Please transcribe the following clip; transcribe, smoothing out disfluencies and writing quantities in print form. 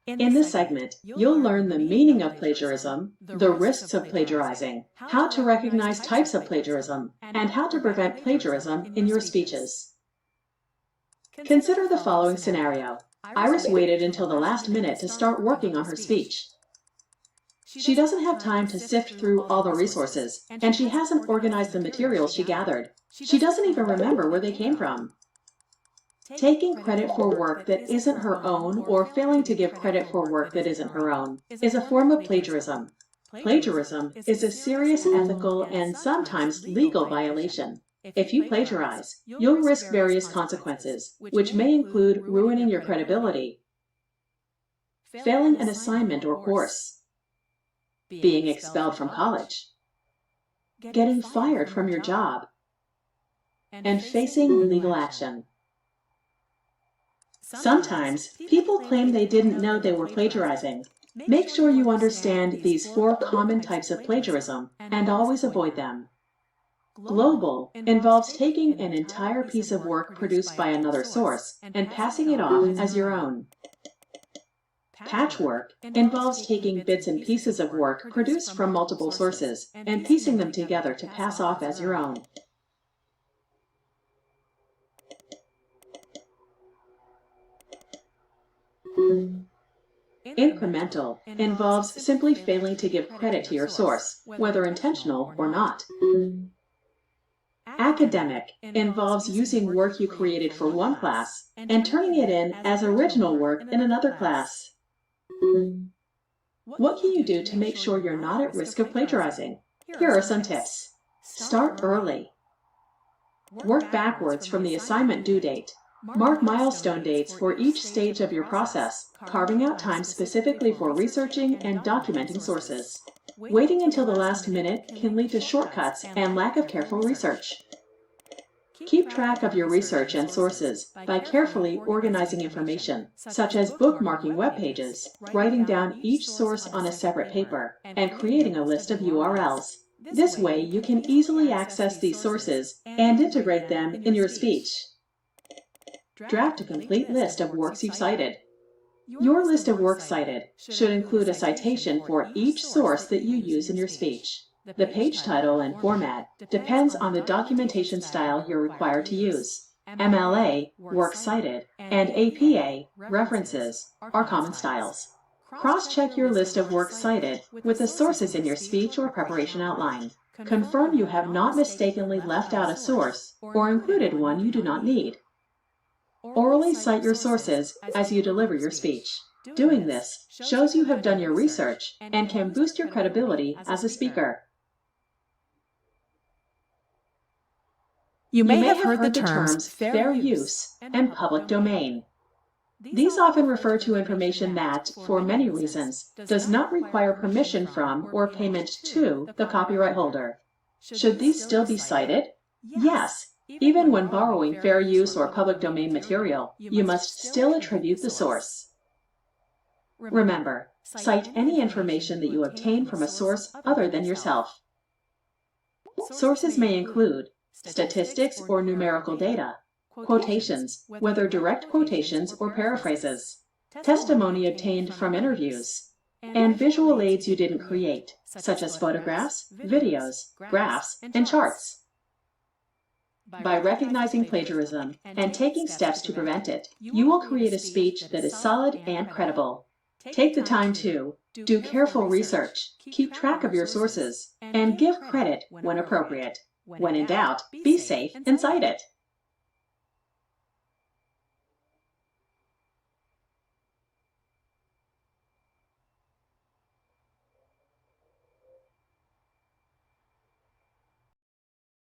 In this segment, you'll learn the meaning of plagiarism, the risks of plagiarizing, how to recognize types of plagiarism, and how to prevent plagiarism in your speeches. Consider the following scenario. Iris waited until the last minute to start working on her speech. She doesn't have time to sift through all the resources, and she hasn't organized the materials she gathered. She doesn't even remember where they came from. Taking credit for work that isn't her own or failing to give credit for work that isn't her own is a form of plagiarism. Plagiarism is a serious ethical and sometimes legal violation. If you plagiarize, you'll risk various consequences, which may include ruining your credibility, failing an assignment or course, being expelled from college, getting fired from your job, and facing legal action. Sometimes, people claim they didn't know they were plagiarizing. Make sure you understand these 4 common types of plagiarism and always avoid them. Global involves taking an entire piece of work produced by another source and passing it off as your own. Patchwork involves taking bits and pieces of work produced from multiple sources and piecing them together to pass off as your own. Incremental involves simply failing to give credit to your source, whether intentional or not. Academic involves using work you created for one class and turning it in as original work in another class. What can you do to make sure you're not at risk of plagiarizing? Here are some tips. Start early. Work backwards from the assignment due date. Mark milestone dates for each stage of your process, carving out time specifically for researching and documenting sources. Waiting until the last minute can lead to shortcuts and lack of careful research. Keep track of your research and sources by carefully organizing information, such as bookmarking web pages, writing down each source on a separate paper, and creating a list of URLs. This way, you can easily access these sources and integrate them in your speech. Draft a complete list of works you've cited. Your list of works cited should include a citation for each source that you use in your speech. The page title and format depends on the documentation style you're required to use. MLA, works cited, and APA, references, are common styles. Cross-check your list of works cited with the sources in your speech or preparation outline. Confirm you have not mistakenly left out a source or included one you do not need. Orally cite your sources as you deliver your speech. Doing this shows you have done your research and can boost your credibility as a speaker. You may have heard the terms fair use and public domain. These often refer to information that, for many reasons, does not require permission from or payment to the copyright holder. Should these still be cited? Yes. Even when borrowing fair use or public domain material, you must still attribute the source. Remember, cite any information that you obtain from a source other than yourself. Sources may include statistics or numerical data, quotations, whether direct quotations or paraphrases, testimony obtained from interviews, and visual aids you didn't create, such as photographs, videos, graphs, and charts. By recognizing plagiarism and taking steps to prevent it, you will create a speech that is solid and credible. Take the time to do careful research, keep track of your sources, and give credit when appropriate. When in doubt, be safe and cite it.